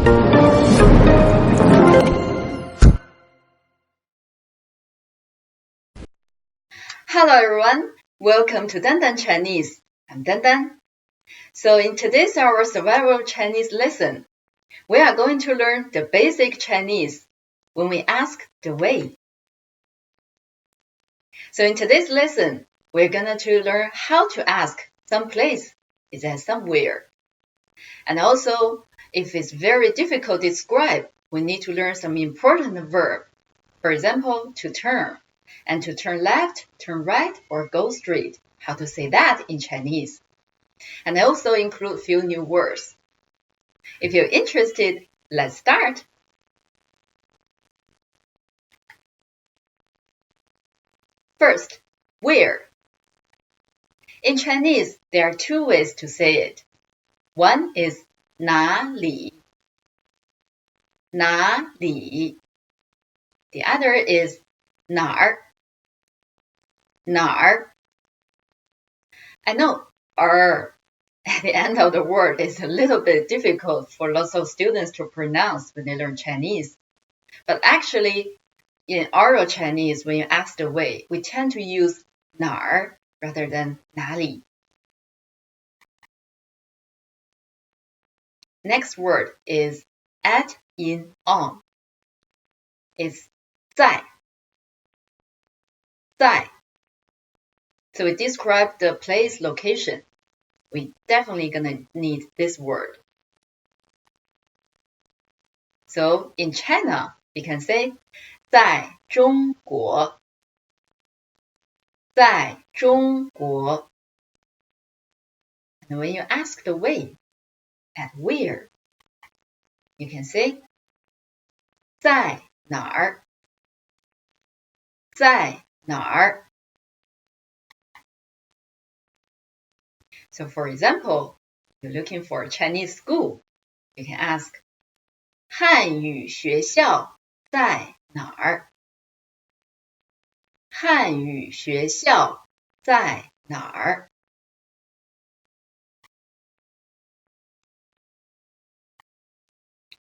Hello everyone, welcome to Dandan Chinese. I'm Dandan. So in today's our survival Chinese lesson, we are going to learn the basic Chinese when we ask the way. So in today's lesson, we're going to learn how to ask someplace, is that somewhere. And also, if it's very difficult to describe, we need to learn some important verb. For example, to turn. And to turn left, turn right, or go straight. How to say that in Chinese. And I also include few new words. If you're interested, let's start. First, where? In Chinese, there are two ways to say it. One is 哪里, 哪里. The other is 哪儿, 哪儿. I know at the end of the word is a little bit difficult for lots of students to pronounce when they learn Chinese. But actually, in oral Chinese, when you ask the way, we tend to use 哪儿 rather than 哪里. Next word is at, in, on. It's 在. 在. So we describe the place location. We definitely gonna need this word. So in China, we can say 在中国. 在中国. And when you ask the way, at where, you can say 在哪儿? 在哪儿? So for example, you're looking for a Chinese school, you can ask 汉语学校在哪儿? 汉语学校在哪儿?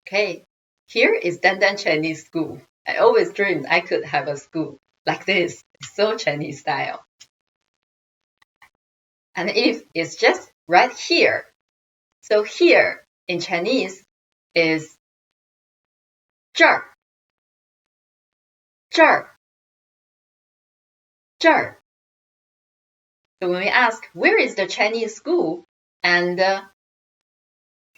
Okay, here is Dandan Chinese School. I always dreamed I could have a school like this, so Chinese style. And if it's just right here, so here in Chinese is 这儿, 这儿, 这儿. So when we ask, where is the Chinese school? And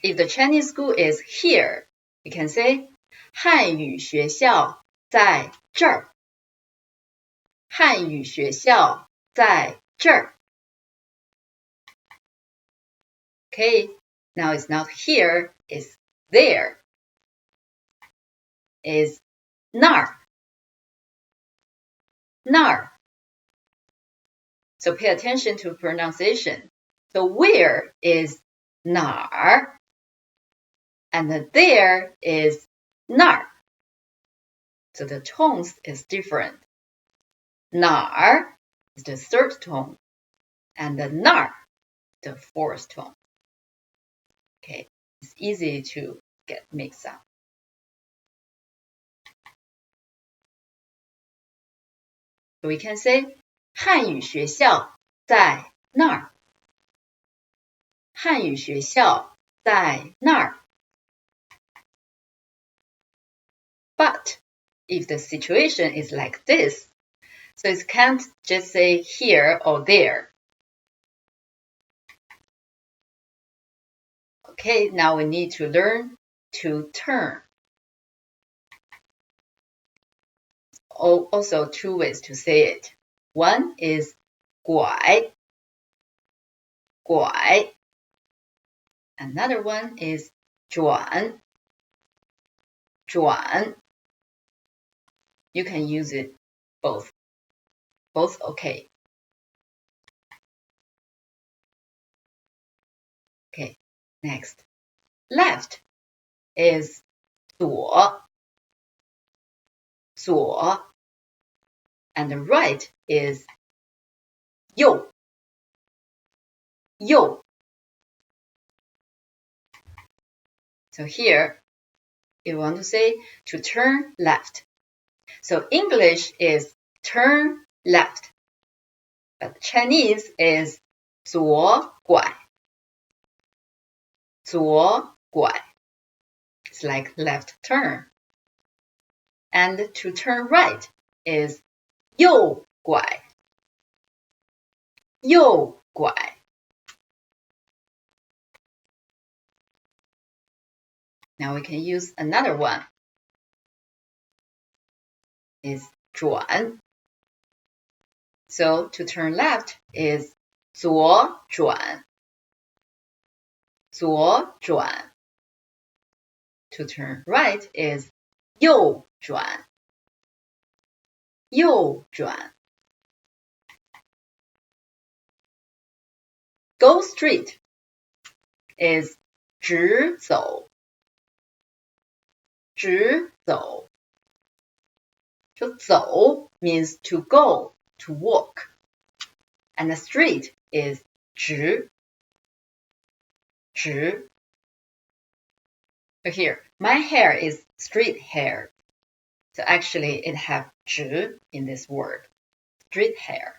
if the Chinese school is here, we can say 汉语学校在这儿. 汉语学校在这儿. Okay, now it's not here, it's there. Is 那儿. 那儿. So pay attention to pronunciation. So where is 哪儿? And the there is 那儿. So the tones is different. 哪儿 is the third tone, and the 那儿, the fourth tone. Okay, it's easy to get mixed up. So we can say 汉语学校在那儿. 汉语学校在那儿. But if the situation is like this, so it can't just say here or there. Okay, now we need to learn to turn. Also two ways to say it. One is 拐, 拐. Another one is 转, 转. You can use it both okay. Okay, next. Left is 左, 左. And the right is 右, 右. So here, you want to say to turn left. So English is turn left, but Chinese is 左拐. 左拐. It's like left turn. And to turn right is 右拐. 右拐. Now we can use another one. Is 转. So to turn left is 左转. 左转. To turn right is 右转. 右转. Go straight is 直走. 直走. So 走 means to go, to walk. And the straight is 直. 直. So here, my hair is straight hair. So actually it have 直 in this word. Straight hair.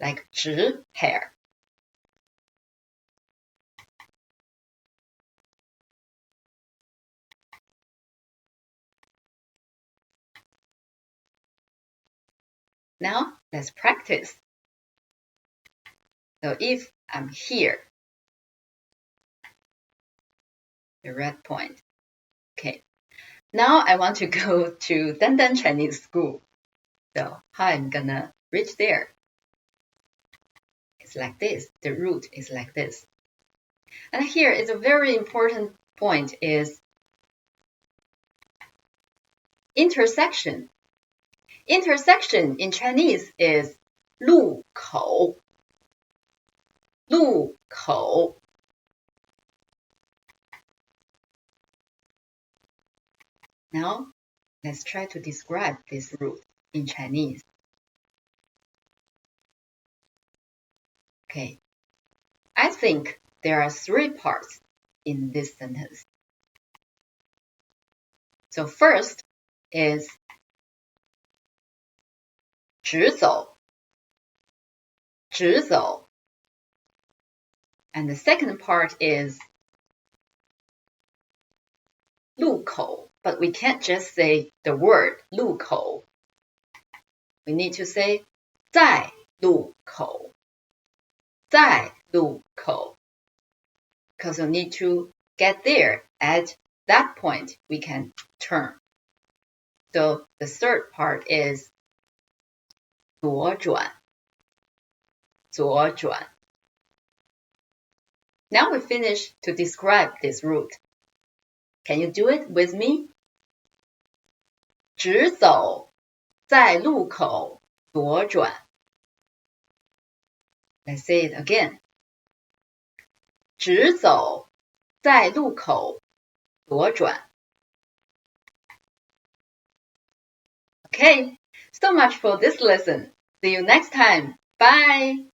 Like 直 hair. Now let's practice. So if I'm here, the red point. Okay. Now I want to go to Dandan Chinese School. So how I'm gonna reach there? It's like this. The route is like this. And here is a very important point is intersection. Intersection in Chinese is 路口. 路口. Now, let's try to describe this route in Chinese. Okay, I think there are 3 parts in this sentence. So first is 直走. 直走. And the second part is 路口. But we can't just say the word 路口. We need to say 在路口. 在路口. Because we need to get there. At that point, we can turn. So the third part is 左转. 左转. Now we finish to describe this route. Can you do it with me? 直走，在路口左转。Let's say it again. 直走，在路口左转。Okay, so much for this lesson. See you next time. Bye.